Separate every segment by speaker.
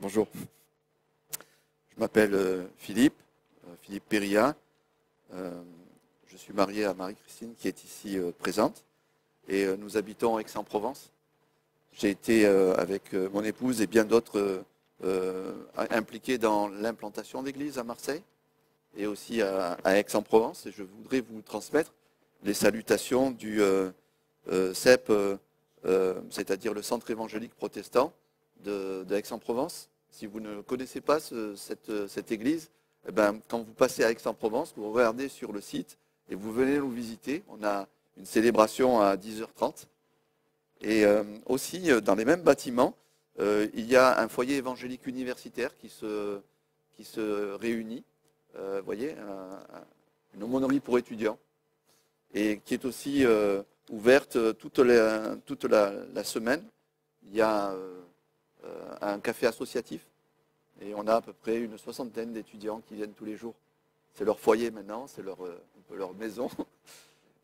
Speaker 1: Bonjour, je m'appelle Philippe Péria. Je suis marié à Marie-Christine qui est ici présente et nous habitons Aix-en-Provence. J'ai été avec mon épouse et bien d'autres impliqués dans l'implantation d'églises à Marseille et aussi à Aix-en-Provence. Et je voudrais vous transmettre les salutations du CEP, c'est-à-dire le Centre évangélique protestant de Aix-en-Provence. Si vous ne connaissez pas cette église, eh ben, quand vous passez à Aix-en-Provence, vous regardez sur le site et vous venez nous visiter. On a une célébration à 10h30. Et aussi, dans les mêmes bâtiments, il y a un foyer évangélique universitaire qui se réunit. Vous voyez, une aumônerie pour étudiants. Et qui est aussi ouverte toute la semaine. Il y a un café associatif et on a à peu près une 60aine d'étudiants qui viennent tous les jours. C'est leur foyer maintenant, c'est un peu leur maison.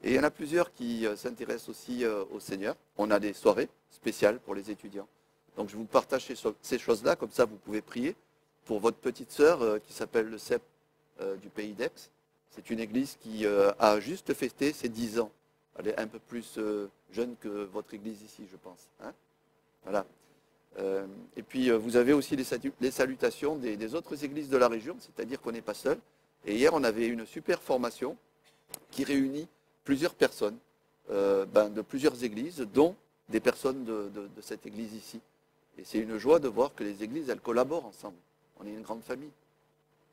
Speaker 1: Et il y en a plusieurs qui s'intéressent aussi au Seigneur. On a des soirées spéciales pour les étudiants. Donc je vous partage ces choses-là, comme ça vous pouvez prier pour votre petite sœur qui s'appelle le CEP du pays d'Aix. C'est une église qui a juste fêté ses 10 ans. Elle est un peu plus jeune que votre église ici, je pense. Hein, voilà. Et puis vous avez aussi les salutations des autres églises de la région, c'est-à-dire qu'on n'est pas seul. Et hier, on avait une super formation qui réunit plusieurs personnes de plusieurs églises, dont des personnes de cette église ici. Et c'est une joie de voir que les églises, elles collaborent ensemble. On est une grande famille.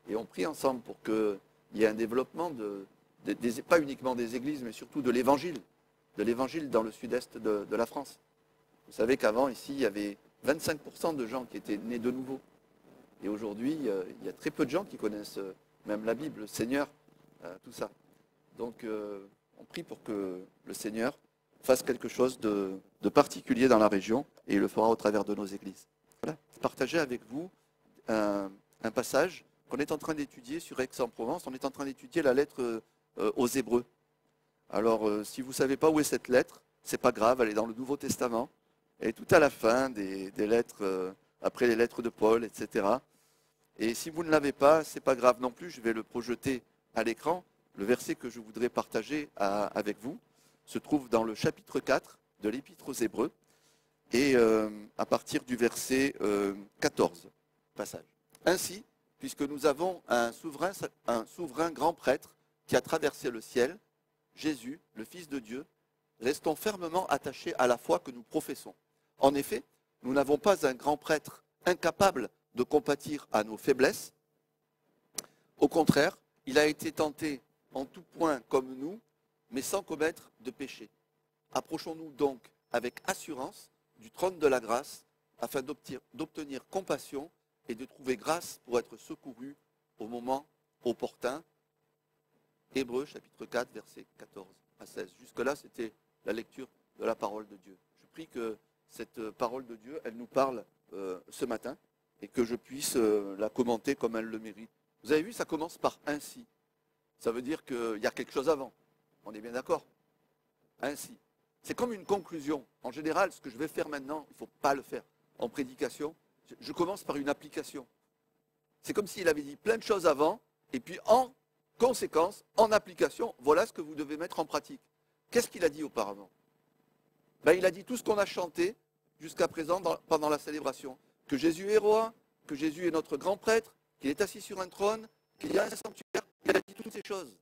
Speaker 1: Et on prie ensemble pour qu'il y ait un développement, pas uniquement des églises, mais surtout de l'évangile dans le sud-est de la France. Vous savez qu'avant, ici, il y avait 25% de gens qui étaient nés de nouveau. Et aujourd'hui, il y a très peu de gens qui connaissent même la Bible, le Seigneur, tout ça. Donc, on prie pour que le Seigneur fasse quelque chose de particulier dans la région, et il le fera au travers de nos églises. Voilà. Partager avec vous un passage qu'on est en train d'étudier sur Aix-en-Provence. On est en train d'étudier la lettre aux Hébreux. Alors, si vous ne savez pas où est cette lettre, c'est pas grave, elle est dans le Nouveau Testament. Elle est tout à la fin des lettres, après les lettres de Paul, etc. Et si vous ne l'avez pas, c'est pas grave non plus, je vais le projeter à l'écran. Le verset que je voudrais partager avec vous se trouve dans le chapitre 4 de l'Épître aux Hébreux, et à partir du verset 14, passage. Ainsi, puisque nous avons un souverain grand prêtre qui a traversé le ciel, Jésus, le Fils de Dieu, restons fermement attachés à la foi que nous professons. En effet, nous n'avons pas un grand prêtre incapable de compatir à nos faiblesses. Au contraire, il a été tenté en tout point comme nous, mais sans commettre de péché. Approchons-nous donc avec assurance du trône de la grâce, afin d'obtenir compassion et de trouver grâce pour être secourus au moment opportun. Hébreux chapitre 4, versets 14 à 16. Jusque-là, c'était la lecture de la parole de Dieu. Je prie que cette parole de Dieu, elle nous parle ce matin, et que je puisse la commenter comme elle le mérite. Vous avez vu, ça commence par « ainsi ». Ça veut dire qu'il y a quelque chose avant. On est bien d'accord? Ainsi. C'est comme une conclusion. En général, ce que je vais faire maintenant, il ne faut pas le faire. En prédication, je commence par une application. C'est comme s'il avait dit plein de choses avant, et puis en conséquence, en application, voilà ce que vous devez mettre en pratique. Qu'est-ce qu'il a dit auparavant? Il a dit tout ce qu'on a chanté jusqu'à présent pendant la célébration. Que Jésus est roi, que Jésus est notre grand prêtre, qu'il est assis sur un trône, qu'il y a un sanctuaire. Il a dit toutes ces choses.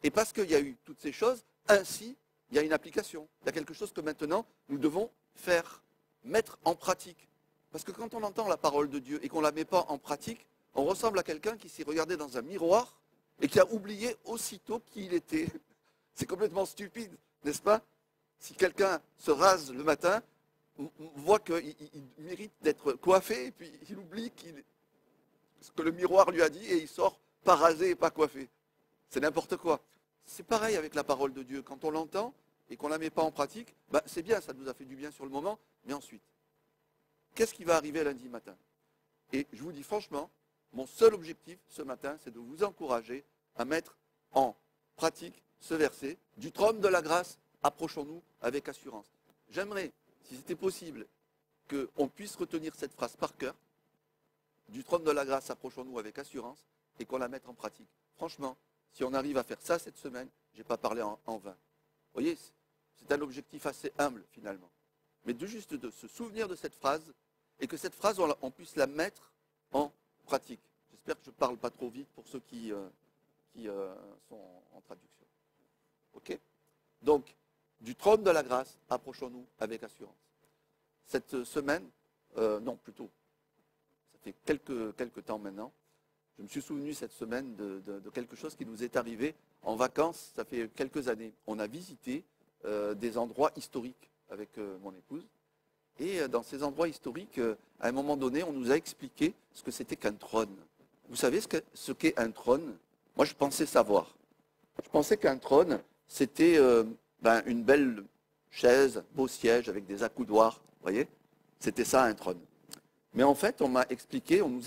Speaker 1: Et parce qu'il y a eu toutes ces choses, ainsi, il y a une application. Il y a quelque chose que maintenant, nous devons faire, mettre en pratique. Parce que quand on entend la parole de Dieu et qu'on ne la met pas en pratique, on ressemble à quelqu'un qui s'est regardé dans un miroir et qui a oublié aussitôt qui il était. C'est complètement stupide, n'est-ce pas? Si quelqu'un se rase le matin, on voit qu'il mérite d'être coiffé, et puis il oublie ce que le miroir lui a dit, et il sort pas rasé et pas coiffé. C'est n'importe quoi. C'est pareil avec la parole de Dieu. Quand on l'entend et qu'on ne la met pas en pratique, c'est bien, ça nous a fait du bien sur le moment, mais ensuite, qu'est-ce qui va arriver lundi matin? Et je vous dis franchement, mon seul objectif ce matin, c'est de vous encourager à mettre en pratique ce verset. Du trône de la grâce, approchons-nous avec assurance. J'aimerais, si c'était possible, qu'on puisse retenir cette phrase par cœur, du trône de la grâce, approchons-nous avec assurance et qu'on la mette en pratique. Franchement, si on arrive à faire ça cette semaine, je n'ai pas parlé en vain. Vous voyez, c'est un objectif assez humble finalement. Mais juste de se souvenir de cette phrase et que cette phrase, on puisse la mettre en pratique. J'espère que je ne parle pas trop vite pour ceux qui sont en traduction. Ok ? Donc, du trône de la grâce, approchons-nous avec assurance. Cette semaine, non plutôt, ça fait quelques temps maintenant, je me suis souvenu cette semaine de quelque chose qui nous est arrivé en vacances, ça fait quelques années. On a visité des endroits historiques avec mon épouse. Et dans ces endroits historiques, à un moment donné, on nous a expliqué ce que c'était qu'un trône. Vous savez ce qu'est un trône? Moi, je pensais savoir. Je pensais qu'un trône, c'était une belle chaise, beau siège avec des accoudoirs. Vous voyez? C'était ça, un trône. Mais en fait, on nous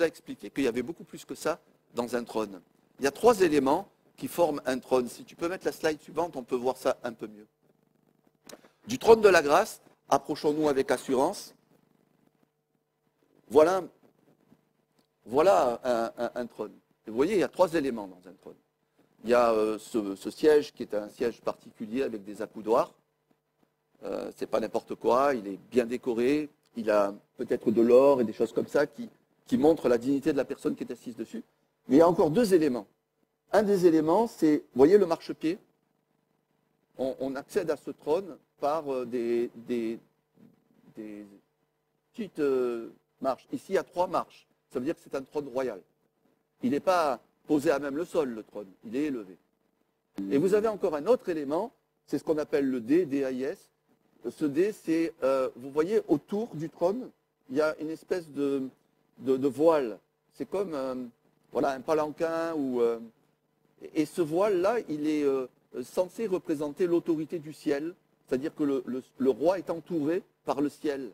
Speaker 1: a expliqué qu'il y avait beaucoup plus que ça dans un trône. Il y a 3 éléments qui forment un trône. Si tu peux mettre la slide suivante, on peut voir ça un peu mieux. Du trône de la grâce, approchons-nous avec assurance. Voilà un trône. Et vous voyez, il y a 3 éléments dans un trône. Il y a ce siège qui est un siège particulier avec des accoudoirs. C'est pas n'importe quoi, il est bien décoré. Il a peut-être de l'or et des choses comme ça qui montrent la dignité de la personne qui est assise dessus. Mais il y a encore 2 éléments. Un des éléments, c'est, vous voyez le marchepied? On accède à ce trône par des petites marches. Ici, il y a 3 marches. Ça veut dire que c'est un trône royal. Il n'est pas posé à même le sol, le trône. Il est élevé. Et vous avez encore un autre élément, c'est ce qu'on appelle le dé, D-A-I-S. Ce dé, c'est, vous voyez, autour du trône, il y a une espèce de voile. C'est comme un palanquin. Et ce voile-là, il est censé représenter l'autorité du ciel. C'est-à-dire que le roi est entouré par le ciel.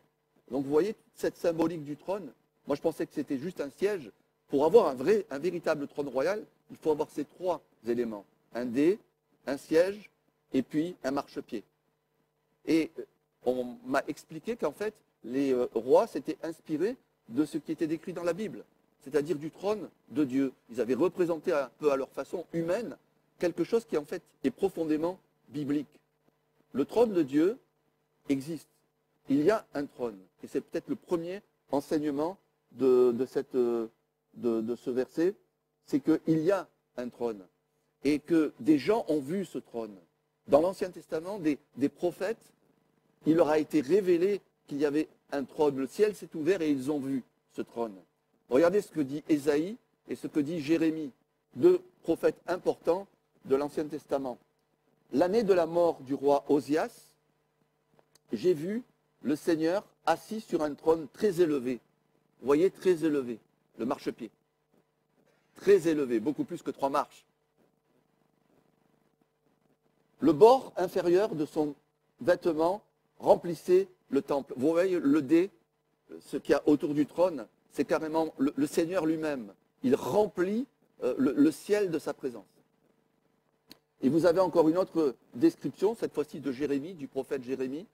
Speaker 1: Donc vous voyez cette symbolique du trône. Moi, je pensais que c'était juste un siège. Pour avoir un véritable trône royal, il faut avoir ces 3 éléments. Un dé, un siège et puis un marchepied. Et on m'a expliqué qu'en fait, les rois s'étaient inspirés de ce qui était décrit dans la Bible, c'est-à-dire du trône de Dieu. Ils avaient représenté un peu à leur façon humaine quelque chose qui en fait est profondément biblique. Le trône de Dieu existe. Il y a un trône. Et c'est peut-être le premier enseignement de ce verset, c'est qu'il y a un trône. Et que des gens ont vu ce trône. Dans l'Ancien Testament, des prophètes, il leur a été révélé qu'il y avait un trône. Le ciel s'est ouvert et ils ont vu ce trône. Regardez ce que dit Ésaïe et ce que dit Jérémie, 2 prophètes importants de l'Ancien Testament. L'année de la mort du roi Osias, j'ai vu le Seigneur assis sur un trône très élevé. Vous voyez, très élevé, le marchepied. Très élevé, beaucoup plus que 3 marches. Le bord inférieur de son vêtement remplissait le temple. Vous voyez le dé, ce qu'il y a autour du trône, c'est carrément le Seigneur lui-même. Il remplit le ciel de sa présence. Et vous avez encore une autre description, cette fois-ci de Jérémie, du prophète Jérémie.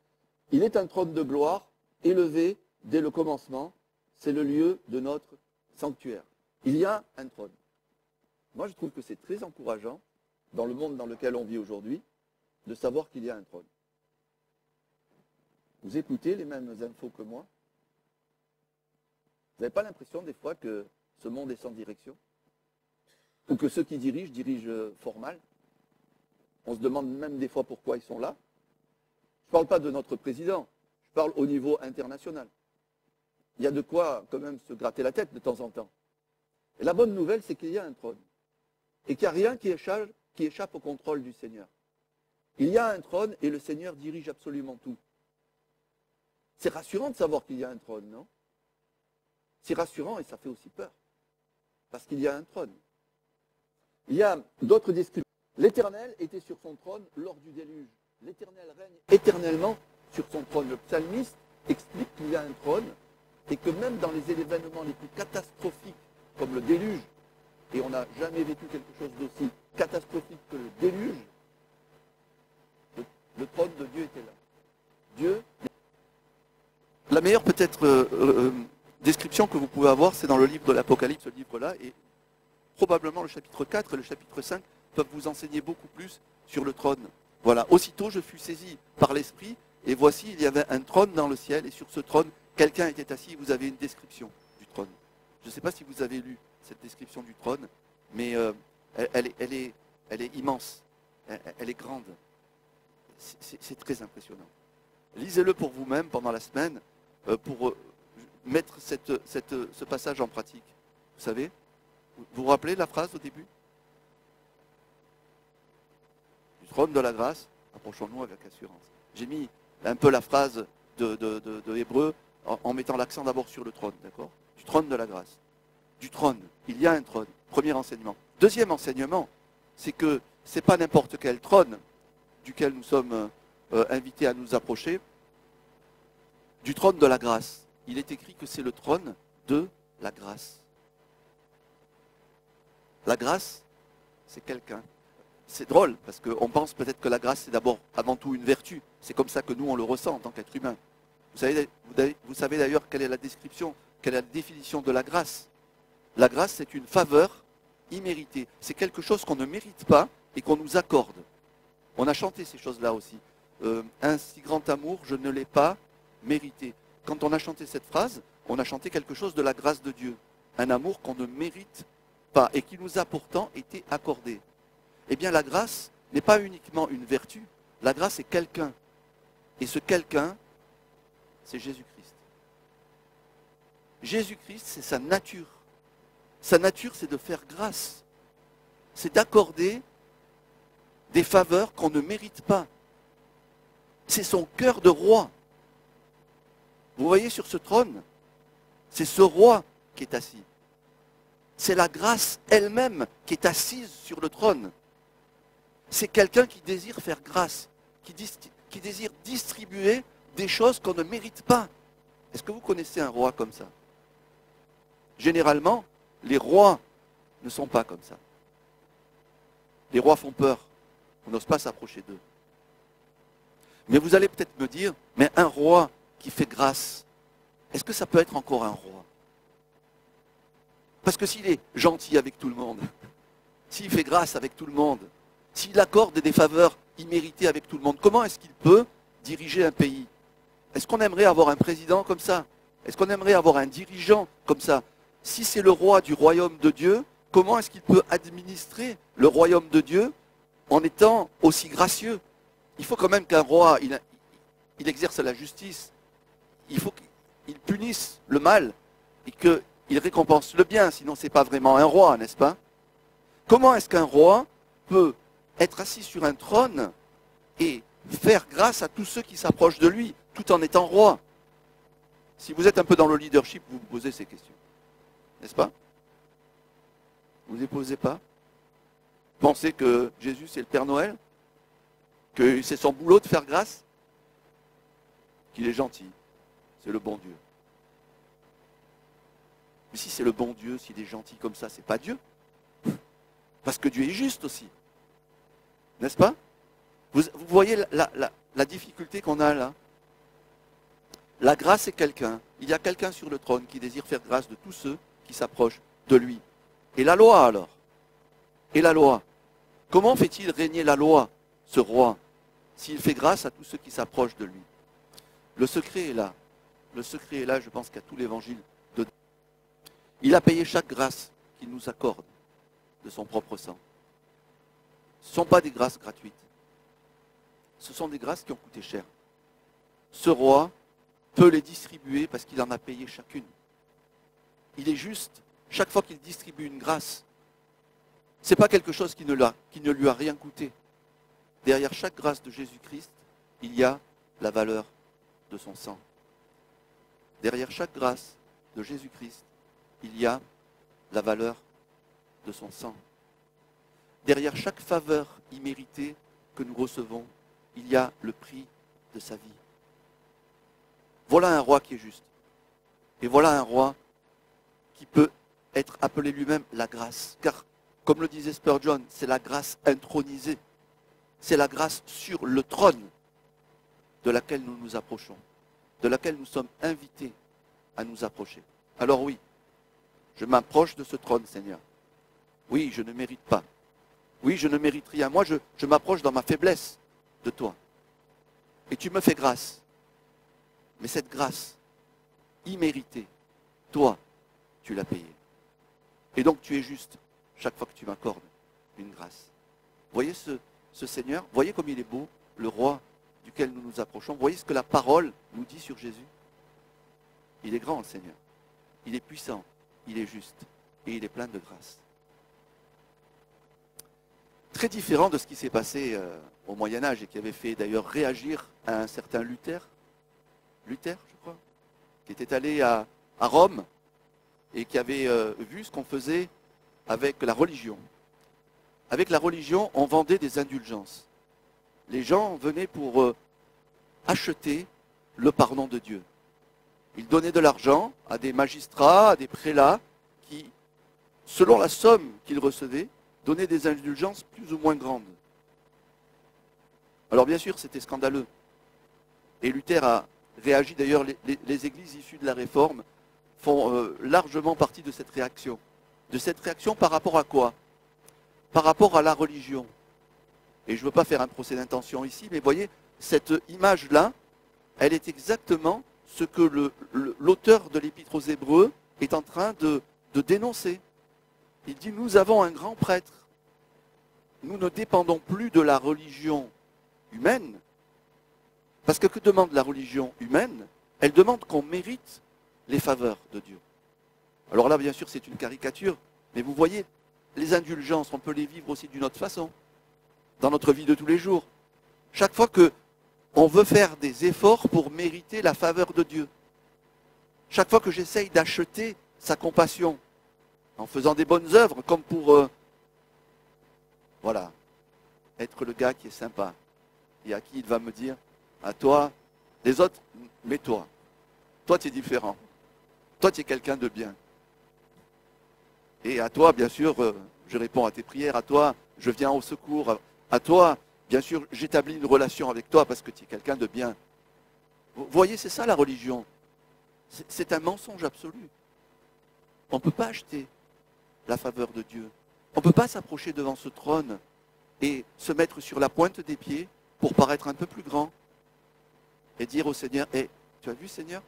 Speaker 1: Il est un trône de gloire, élevé dès le commencement. C'est le lieu de notre sanctuaire. Il y a un trône. Moi, je trouve que c'est très encourageant, dans le monde dans lequel on vit aujourd'hui, de savoir qu'il y a un trône. Vous écoutez les mêmes infos que moi? Vous n'avez pas l'impression des fois que ce monde est sans direction? Ou que ceux qui dirigent fort mal? On se demande même des fois pourquoi ils sont là. Je ne parle pas de notre président, je parle au niveau international. Il y a de quoi quand même se gratter la tête de temps en temps. Et la bonne nouvelle, c'est qu'il y a un trône. Et qu'il n'y a rien qui échappe au contrôle du Seigneur. Il y a un trône et le Seigneur dirige absolument tout. C'est rassurant de savoir qu'il y a un trône, non? C'est rassurant et ça fait aussi peur. Parce qu'il y a un trône. Il y a d'autres descriptions. L'Éternel était sur son trône lors du déluge. L'Éternel règne éternellement sur son trône. Le psalmiste explique qu'il y a un trône et que même dans les événements les plus catastrophiques, comme le déluge, et on n'a jamais vécu quelque chose d'aussi catastrophique que le déluge, le trône de Dieu était là. Dieu, la meilleure peut-être description que vous pouvez avoir, c'est dans le livre de l'Apocalypse, ce livre-là, et probablement le chapitre 4 et le chapitre 5 peuvent vous enseigner beaucoup plus sur le trône. Voilà, aussitôt je fus saisi par l'Esprit, et voici, il y avait un trône dans le ciel, et sur ce trône, quelqu'un était assis, vous avez une description du trône. Je ne sais pas si vous avez lu cette description du trône, mais elle est immense, elle est grande. C'est très impressionnant. Lisez-le pour vous-même pendant la semaine, pour mettre ce passage en pratique. Vous savez, vous vous rappelez la phrase au début? Du trône de la grâce, approchons-nous avec assurance. J'ai mis un peu la phrase de Hébreu en mettant l'accent d'abord sur le trône, d'accord? Du trône de la grâce. Du trône, il y a un trône. Premier enseignement. Deuxième enseignement, c'est que ce n'est pas n'importe quel trône duquel nous sommes invités à nous approcher. Du trône de la grâce. Il est écrit que c'est le trône de la grâce. La grâce, c'est quelqu'un. C'est drôle, parce qu'on pense peut-être que la grâce, c'est d'abord, avant tout, une vertu. C'est comme ça que nous, on le ressent en tant qu'être humain. Vous savez d'ailleurs quelle est la description, quelle est la définition de la grâce. La grâce, c'est une faveur imméritée. C'est quelque chose qu'on ne mérite pas et qu'on nous accorde. On a chanté ces choses-là aussi. Un si grand amour, je ne l'ai pas mérité. Quand on a chanté cette phrase, on a chanté quelque chose de la grâce de Dieu. Un amour qu'on ne mérite pas et qui nous a pourtant été accordé. Eh bien, la grâce n'est pas uniquement une vertu. La grâce est quelqu'un. Et ce quelqu'un, c'est Jésus-Christ. Jésus-Christ, c'est sa nature. Sa nature, c'est de faire grâce. C'est d'accorder des faveurs qu'on ne mérite pas. C'est son cœur de roi. Vous voyez sur ce trône, c'est ce roi qui est assis. C'est la grâce elle-même qui est assise sur le trône. C'est quelqu'un qui désire faire grâce, qui désire distribuer des choses qu'on ne mérite pas. Est-ce que vous connaissez un roi comme ça? Généralement, les rois ne sont pas comme ça. Les rois font peur. On n'ose pas s'approcher d'eux. Mais vous allez peut-être me dire, mais un roi qui fait grâce, est-ce que ça peut être encore un roi? Parce que s'il est gentil avec tout le monde, s'il fait grâce avec tout le monde, s'il accorde des faveurs imméritées avec tout le monde, comment est-ce qu'il peut diriger un pays? Est-ce qu'on aimerait avoir un président comme ça? Est-ce qu'on aimerait avoir un dirigeant comme ça? Si c'est le roi du royaume de Dieu, comment est-ce qu'il peut administrer le royaume de Dieu en étant aussi gracieux? Il faut quand même qu'un roi, il exerce la justice. Il faut qu'il punisse le mal et qu'il récompense le bien, sinon ce n'est pas vraiment un roi, n'est-ce pas? Comment est-ce qu'un roi peut être assis sur un trône et faire grâce à tous ceux qui s'approchent de lui, tout en étant roi? Si vous êtes un peu dans le leadership, vous vous posez ces questions, n'est-ce pas? Vous ne les posez pas? Pensez que Jésus, c'est le Père Noël? Que c'est son boulot de faire grâce? Qu'il est gentil? C'est le bon Dieu. Mais si c'est le bon Dieu, s'il est gentil comme ça, c'est pas Dieu. Parce que Dieu est juste aussi. N'est-ce pas? Vous voyez la difficulté qu'on a là? La grâce est quelqu'un. Il y a quelqu'un sur le trône qui désire faire grâce de tous ceux qui s'approchent de lui. Et la loi alors? Et la loi? Comment fait-il régner la loi, ce roi, s'il fait grâce à tous ceux qui s'approchent de lui? Le secret est là. Le secret est là, je pense qu'à tout l'évangile de Dieu. Il a payé chaque grâce qu'il nous accorde de son propre sang. Ce ne sont pas des grâces gratuites. Ce sont des grâces qui ont coûté cher. Ce roi peut les distribuer parce qu'il en a payé chacune. Il est juste, chaque fois qu'il distribue une grâce, ce n'est pas quelque chose qui ne lui a rien coûté. Derrière chaque grâce de Jésus-Christ, il y a la valeur de son sang. Derrière chaque grâce de Jésus-Christ, il y a la valeur de son sang. Derrière chaque faveur imméritée que nous recevons, il y a le prix de sa vie. Voilà un roi qui est juste. Et voilà un roi qui peut être appelé lui-même la grâce. Car, comme le disait Spurgeon, c'est la grâce intronisée. C'est la grâce sur le trône de laquelle nous nous approchons, de laquelle nous sommes invités à nous approcher. Alors oui, je m'approche de ce trône, Seigneur. Oui, je ne mérite pas. Oui, je ne mérite rien. Moi, je m'approche dans ma faiblesse de toi. Et tu me fais grâce. Mais cette grâce, imméritée, toi, tu l'as payée. Et donc tu es juste chaque fois que tu m'accordes une grâce. Voyez ce Seigneur, voyez comme il est beau, le roi duquel nous nous approchons. Voyez ce que la parole nous dit sur Jésus. Il est grand, le Seigneur. Il est puissant, il est juste et il est plein de grâce. Très différent de ce qui s'est passé au Moyen-Âge et qui avait fait d'ailleurs réagir à un certain Luther, je crois, qui était allé à Rome et qui avait vu ce qu'on faisait avec la religion. Avec la religion, on vendait des indulgences. Les gens venaient pour acheter le pardon de Dieu. Ils donnaient de l'argent à des magistrats, à des prélats, qui, selon la somme qu'ils recevaient, donnaient des indulgences plus ou moins grandes. Alors bien sûr, c'était scandaleux. Et Luther a réagi, d'ailleurs, les églises issues de la Réforme font largement partie de cette réaction. De cette réaction par rapport à quoi? Par rapport à la religion. Et je ne veux pas faire un procès d'intention ici, mais voyez, cette image-là, elle est exactement ce que l'auteur de l'Épître aux Hébreux est en train de dénoncer. Il dit, nous avons un grand prêtre. Nous ne dépendons plus de la religion humaine. Parce que demande la religion humaine? Elle demande qu'on mérite les faveurs de Dieu. Alors là, bien sûr, c'est une caricature, mais vous voyez, les indulgences, on peut les vivre aussi d'une autre façon, dans notre vie de tous les jours. Chaque fois qu'on veut faire des efforts pour mériter la faveur de Dieu, chaque fois que j'essaye d'acheter sa compassion, en faisant des bonnes œuvres, comme pour, voilà, être le gars qui est sympa, et à qui il va me dire, à toi, les autres, mais toi tu es différent. Toi, tu es quelqu'un de bien. Et à toi, bien sûr, je réponds à tes prières. À toi, je viens au secours. À toi, bien sûr, j'établis une relation avec toi parce que tu es quelqu'un de bien. Vous voyez, c'est ça la religion. C'est un mensonge absolu. On ne peut pas acheter la faveur de Dieu. On ne peut pas s'approcher devant ce trône et se mettre sur la pointe des pieds pour paraître un peu plus grand et dire au Seigneur, « Hey, tu as vu, Seigneur ?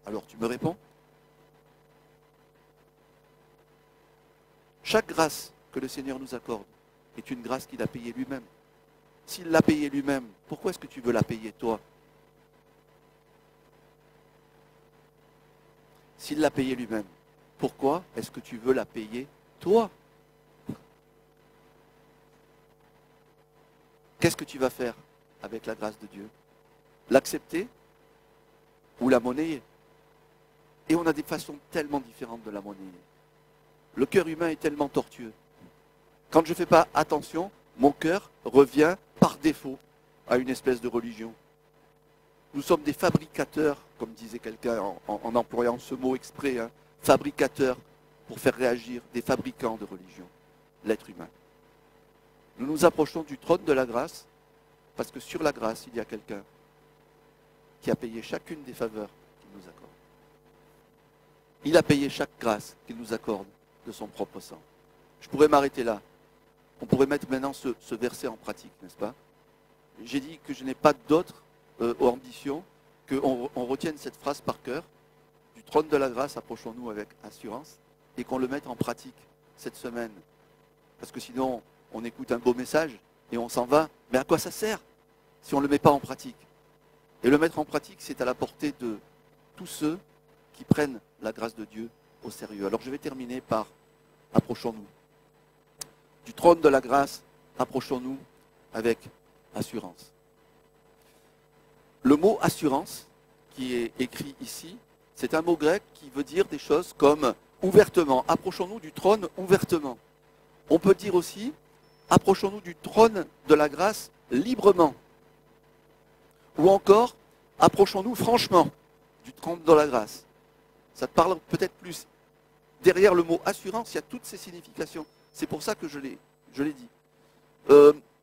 Speaker 1: Alors tu me réponds. » Chaque grâce que le Seigneur nous accorde est une grâce qu'il a payée lui-même. S'il l'a payée lui-même, pourquoi est-ce que tu veux la payer toi? S'il l'a payée lui-même, pourquoi est-ce que tu veux la payer toi? Qu'est-ce que tu vas faire avec la grâce de Dieu? L'accepter ou la monnayer? Et on a des façons tellement différentes de la monnayer. Le cœur humain est tellement tortueux. Quand je ne fais pas attention, mon cœur revient par défaut à une espèce de religion. Nous sommes des fabricateurs, comme disait quelqu'un en employant ce mot exprès, hein, fabricateurs pour faire réagir, des fabricants de religion, l'être humain. Nous nous approchons du trône de la grâce parce que sur la grâce, il y a quelqu'un qui a payé chacune des faveurs qu'il nous accorde. Il a payé chaque grâce qu'il nous accorde de son propre sang. Je pourrais m'arrêter là. On pourrait mettre maintenant ce verset en pratique, n'est-ce pas? J'ai dit que je n'ai pas d'autre ambition qu'on retienne cette phrase par cœur. Du trône de la grâce, approchons-nous avec assurance et qu'on le mette en pratique cette semaine. Parce que sinon, on écoute un beau message et on s'en va. Mais à quoi ça sert si on ne le met pas en pratique? Et le mettre en pratique, c'est à la portée de tous ceux qui prennent la grâce de Dieu au sérieux. Alors je vais terminer par approchons-nous. Du trône de la grâce, approchons-nous avec assurance. Le mot assurance, qui est écrit ici, c'est un mot grec qui veut dire des choses comme ouvertement. Approchons-nous du trône ouvertement. On peut dire aussi, approchons-nous du trône de la grâce librement. Ou encore, approchons-nous franchement du trône de la grâce. Ça te parle peut-être plus. Derrière le mot assurance, il y a toutes ces significations. C'est pour ça que je l'ai dit.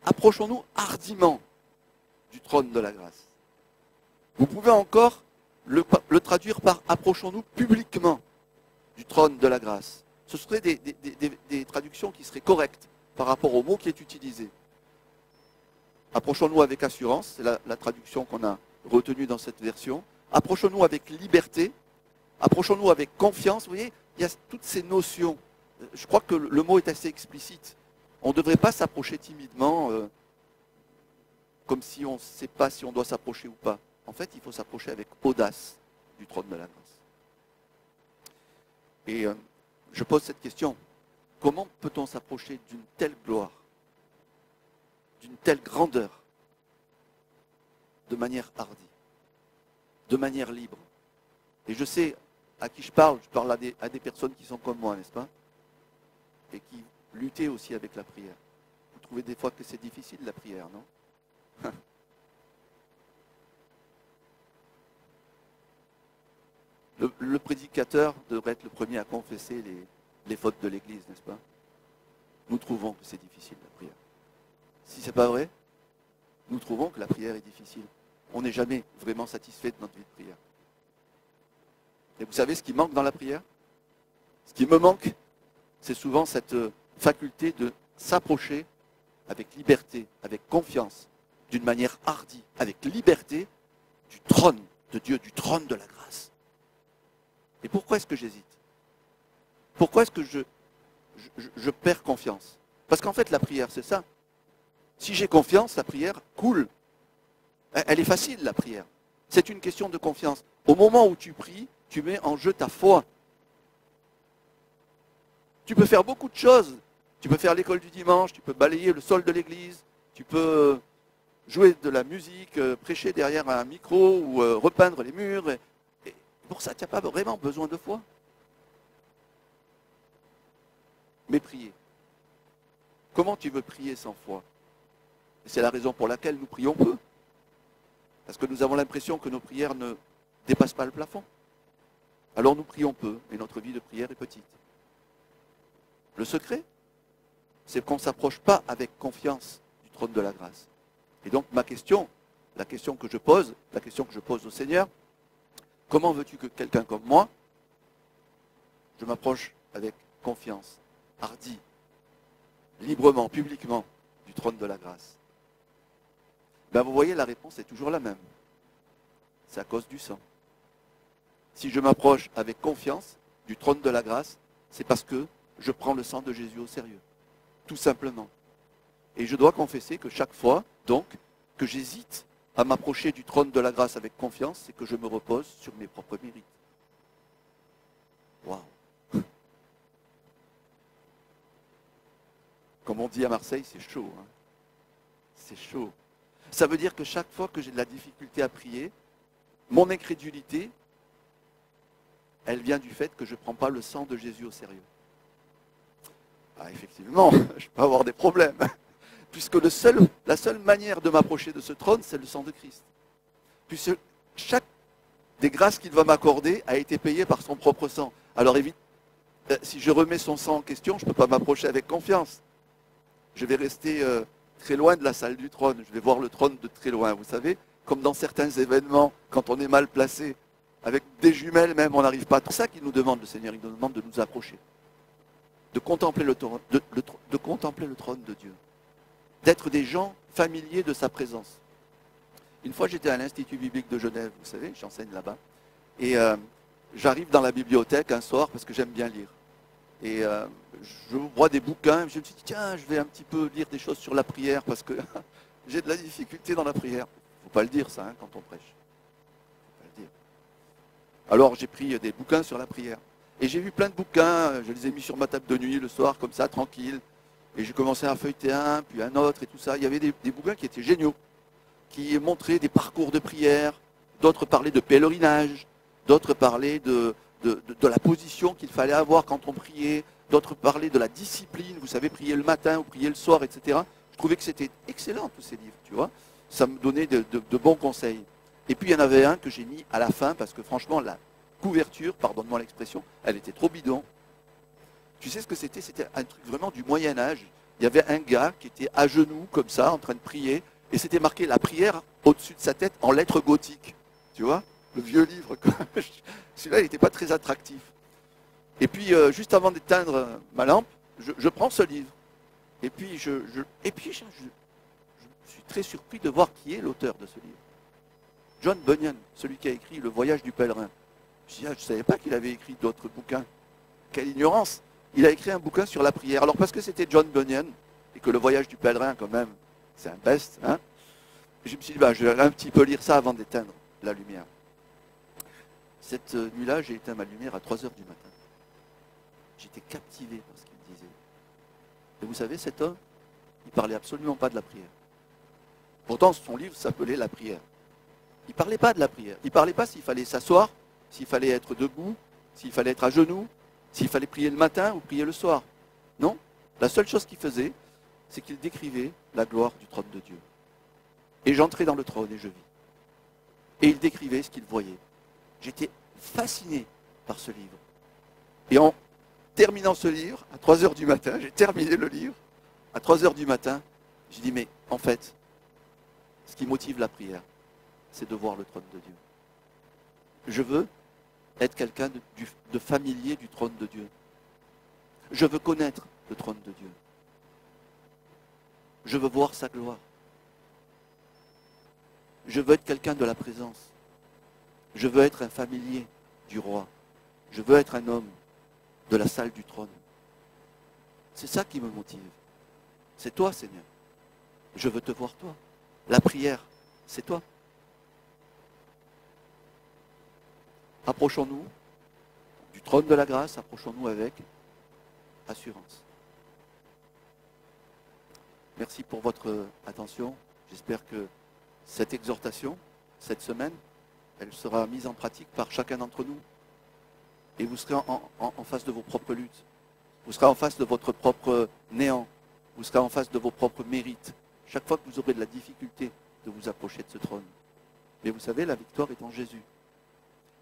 Speaker 1: Approchons-nous hardiment du trône de la grâce. Vous pouvez encore le traduire par approchons-nous publiquement du trône de la grâce. Ce seraient des traductions qui seraient correctes par rapport au mot qui est utilisé. Approchons-nous avec assurance, c'est la traduction qu'on a retenue dans cette version. Approchons-nous avec liberté, approchons-nous avec confiance. Vous voyez, il y a toutes ces notions. Je crois que le mot est assez explicite. On ne devrait pas s'approcher timidement, comme si on ne sait pas si on doit s'approcher ou pas. En fait, il faut s'approcher avec audace du trône de la grâce. Et je pose cette question. Comment peut-on s'approcher d'une telle gloire, d'une telle grandeur, de manière hardie, de manière libre? Et je sais à qui je parle à des personnes qui sont comme moi, n'est-ce pas? Et qui luttaient aussi avec la prière. Vous trouvez des fois que c'est difficile la prière, non? Le prédicateur devrait être le premier à confesser les fautes de l'Église, n'est-ce pas? Nous trouvons que c'est difficile la prière. Si ce n'est pas vrai, nous trouvons que la prière est difficile. On n'est jamais vraiment satisfait de notre vie de prière. Et vous savez ce qui manque dans la prière? Ce qui me manque, c'est souvent cette faculté de s'approcher avec liberté, avec confiance, d'une manière hardie, avec liberté du trône de Dieu, du trône de la grâce. Et pourquoi est-ce que j'hésite? Pourquoi est-ce que je perds confiance? Parce qu'en fait, la prière, c'est ça. Si j'ai confiance, la prière coule. Elle est facile, la prière. C'est une question de confiance. Au moment où tu pries, tu mets en jeu ta foi. Tu peux faire beaucoup de choses. Tu peux faire l'école du dimanche, tu peux balayer le sol de l'église, tu peux jouer de la musique, prêcher derrière un micro ou repeindre les murs. Et pour ça, tu n'as pas vraiment besoin de foi. Mais prier. Comment tu veux prier sans foi? Et c'est la raison pour laquelle nous prions peu. Parce que nous avons l'impression que nos prières ne dépassent pas le plafond. Alors nous prions peu, et notre vie de prière est petite. Le secret, c'est qu'on ne s'approche pas avec confiance du trône de la grâce. Et donc ma question, la question que je pose au Seigneur, comment veux-tu que quelqu'un comme moi, je m'approche avec confiance, hardi, librement, publiquement, du trône de la grâce? Ben vous voyez, la réponse est toujours la même. C'est à cause du sang. Si je m'approche avec confiance du trône de la grâce, c'est parce que je prends le sang de Jésus au sérieux. Tout simplement. Et je dois confesser que chaque fois, donc, que j'hésite à m'approcher du trône de la grâce avec confiance, c'est que je me repose sur mes propres mérites. Waouh! Comme on dit à Marseille, c'est chaud. Hein? C'est chaud. Ça veut dire que chaque fois que j'ai de la difficulté à prier, mon incrédulité, elle vient du fait que je ne prends pas le sang de Jésus au sérieux. Ah, effectivement, je peux avoir des problèmes. Puisque la seule manière de m'approcher de ce trône, c'est le sang de Christ. Puisque chaque des grâces qu'il va m'accorder a été payée par son propre sang. Alors évidemment, si je remets son sang en question, je ne peux pas m'approcher avec confiance. Je vais rester très loin de la salle du trône. Je vais voir le trône de très loin. Vous savez, comme dans certains événements, quand on est mal placé, avec des jumelles même, on n'arrive pas. C'est ça qu'il nous demande, le Seigneur. Il nous demande de nous approcher. De contempler le trône de Dieu. D'être des gens familiers de sa présence. Une fois, j'étais à l'Institut biblique de Genève, vous savez, j'enseigne là-bas. Et j'arrive dans la bibliothèque un soir parce que j'aime bien lire. Et je vois des bouquins, je me suis dit, tiens, je vais un petit peu lire des choses sur la prière parce que j'ai de la difficulté dans la prière. Il ne faut pas le dire ça hein, quand on prêche. Faut pas le dire. Alors j'ai pris des bouquins sur la prière. Et j'ai vu plein de bouquins, je les ai mis sur ma table de nuit le soir, comme ça, tranquille. Et j'ai commencé à feuilleter un, puis un autre et tout ça. Il y avait des bouquins qui étaient géniaux, qui montraient des parcours de prière, d'autres parlaient de pèlerinage, d'autres parlaient de la position qu'il fallait avoir quand on priait, d'autres parlaient de la discipline, vous savez, prier le matin ou prier le soir, etc. Je trouvais que c'était excellent tous ces livres, tu vois. Ça me donnait de bons conseils. Et puis il y en avait un que j'ai mis à la fin, parce que franchement, la couverture, pardonne-moi l'expression, elle était trop bidon. Tu sais ce que c'était? C'était un truc vraiment du Moyen-Âge. Il y avait un gars qui était à genoux, comme ça, en train de prier, et c'était marqué la prière au-dessus de sa tête en lettres gothiques. Tu vois? le vieux livre. Celui-là, il n'était pas très attractif. Et puis, juste avant d'éteindre ma lampe, je prends ce livre. Et puis, je suis très surpris de voir qui est l'auteur de ce livre. John Bunyan, celui qui a écrit Le Voyage du pèlerin. Je ne savais pas qu'il avait écrit d'autres bouquins. Quelle ignorance! Il a écrit un bouquin sur la prière. Alors, parce que c'était John Bunyan, et que Le Voyage du pèlerin, quand même, c'est un best, hein, je me suis dit, je vais un petit peu lire ça avant d'éteindre la lumière. Cette nuit-là, j'ai éteint ma lumière à 3 heures du matin. J'étais captivé par ce qu'il disait. Et vous savez, cet homme, il ne parlait absolument pas de la prière. Pourtant, son livre s'appelait La prière. Il ne parlait pas de la prière. Il ne parlait pas s'il fallait s'asseoir, s'il fallait être debout, s'il fallait être à genoux, s'il fallait prier le matin ou prier le soir. Non. La seule chose qu'il faisait, c'est qu'il décrivait la gloire du trône de Dieu. Et j'entrais dans le trône et je vis. Et il décrivait ce qu'il voyait. J'étais fasciné par ce livre. Et en terminant ce livre, à 3 heures du matin, j'ai terminé le livre, à 3 heures du matin, j'ai dit, mais en fait, ce qui motive la prière, c'est de voir le trône de Dieu. Je veux être quelqu'un de familier du trône de Dieu. Je veux connaître le trône de Dieu. Je veux voir sa gloire. Je veux être quelqu'un de la présence. Je veux être un familier du roi. Je veux être un homme de la salle du trône. C'est ça qui me motive. C'est toi, Seigneur. Je veux te voir toi. La prière, c'est toi. Approchons-nous du trône de la grâce, approchons-nous avec assurance. Merci pour votre attention. J'espère que cette exhortation, cette semaine, elle sera mise en pratique par chacun d'entre nous. Et vous serez en face de vos propres luttes. Vous serez en face de votre propre néant. Vous serez en face de vos propres mérites. Chaque fois que vous aurez de la difficulté de vous approcher de ce trône. Mais vous savez, la victoire est en Jésus.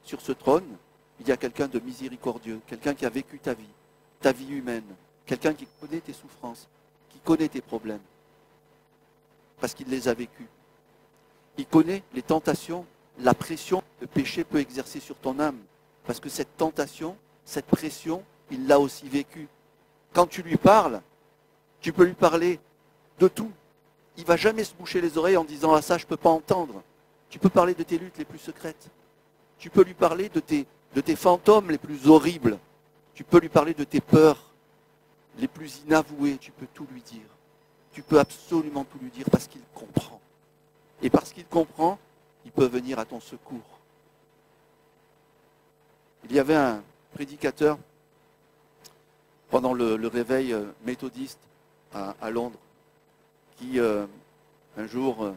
Speaker 1: Sur ce trône, il y a quelqu'un de miséricordieux, quelqu'un qui a vécu ta vie humaine, quelqu'un qui connaît tes souffrances, qui connaît tes problèmes, parce qu'il les a vécus. Il connaît les tentations, la pression que le péché peut exercer sur ton âme, parce que cette tentation, cette pression, il l'a aussi vécue. Quand tu lui parles, tu peux lui parler de tout. Il ne va jamais se boucher les oreilles en disant « Ah ça, je ne peux pas entendre ». Tu peux parler de tes luttes les plus secrètes. Tu peux lui parler de tes fantômes les plus horribles. Tu peux lui parler de tes peurs les plus inavouées. Tu peux tout lui dire. Tu peux absolument tout lui dire parce qu'il comprend. Et parce qu'il comprend, il peut venir à ton secours. Il y avait un prédicateur pendant le réveil méthodiste à Londres qui, un jour,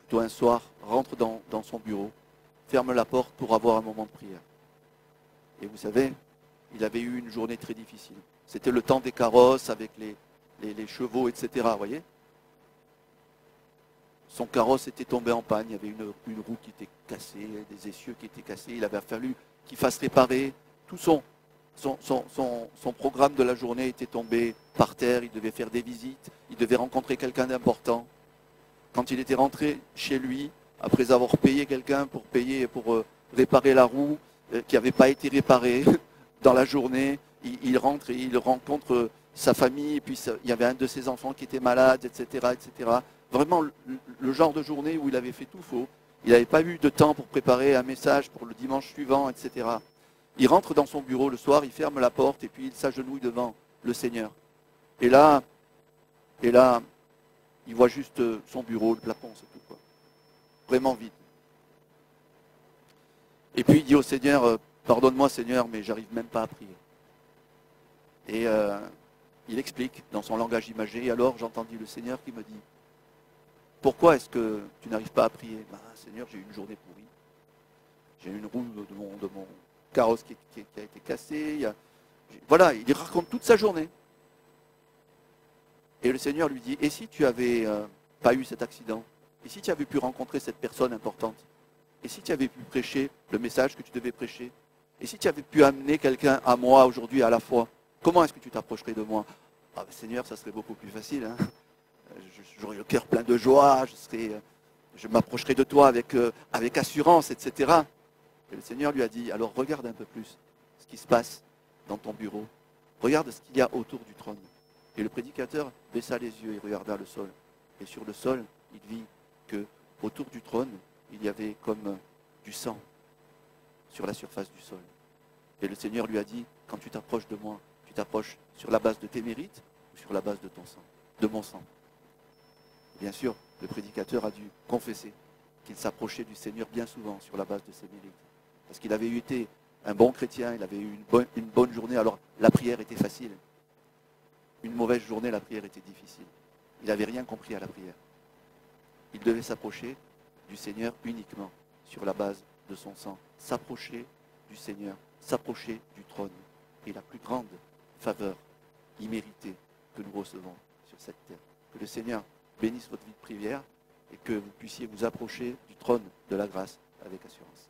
Speaker 1: plutôt un soir, rentre dans son bureau, ferme la porte pour avoir un moment de prière. Et vous savez, il avait eu une journée très difficile. C'était le temps des carrosses avec les chevaux, etc. Vous voyez ? Son carrosse était tombé en panne, il y avait une roue qui était cassée, des essieux qui étaient cassés, il avait fallu qu'il fasse réparer. Tout son programme de la journée était tombé par terre, il devait faire des visites, il devait rencontrer quelqu'un d'important. Quand il était rentré chez lui, après avoir payé quelqu'un pour réparer la roue qui n'avait pas été réparée dans la journée, il rentre et il rencontre sa famille, et puis il y avait un de ses enfants qui était malade, etc. etc. Vraiment le genre de journée où il avait fait tout faux. Il n'avait pas eu de temps pour préparer un message pour le dimanche suivant, etc. Il rentre dans son bureau le soir, il ferme la porte et puis il s'agenouille devant le Seigneur. Et là, il voit juste son bureau, le plafond, c'est tout, quoi. Vraiment vide. Et puis il dit au Seigneur, pardonne-moi Seigneur, mais j'arrive même pas à prier. Et il explique dans son langage imagé, et alors j'entendis le Seigneur qui me dit, pourquoi est-ce que tu n'arrives pas à prier? Seigneur, j'ai eu une journée pourrie. J'ai eu une roue de mon carrosse qui a été cassée. Voilà, il raconte toute sa journée. Et le Seigneur lui dit, et si tu n'avais pas eu cet accident? Et si tu avais pu rencontrer cette personne importante? Et si tu avais pu prêcher le message que tu devais prêcher? Et si tu avais pu amener quelqu'un à moi aujourd'hui à la fois? Comment est-ce que tu t'approcherais de moi? Seigneur, ça serait beaucoup plus facile. Hein, j'aurais le cœur plein de joie, je m'approcherai de toi avec assurance, etc. Et le Seigneur lui a dit, alors regarde un peu plus ce qui se passe dans ton bureau. Regarde ce qu'il y a autour du trône. Et le prédicateur baissa les yeux et regarda le sol. Et sur le sol, il vit que autour du trône, il y avait comme du sang sur la surface du sol. Et le Seigneur lui a dit, quand tu t'approches de moi, tu t'approches sur la base de tes mérites ou sur la base de ton sang, de mon sang. Bien sûr, le prédicateur a dû confesser qu'il s'approchait du Seigneur bien souvent sur la base de ses mérites. Parce qu'il avait été un bon chrétien, il avait eu une bonne journée, alors la prière était facile. Une mauvaise journée, la prière était difficile. Il n'avait rien compris à la prière. Il devait s'approcher du Seigneur uniquement sur la base de son sang. S'approcher du Seigneur, s'approcher du trône. Et la plus grande faveur imméritée que nous recevons sur cette terre. Que le Seigneur bénisse votre vie de prière et que vous puissiez vous approcher du trône de la grâce avec assurance.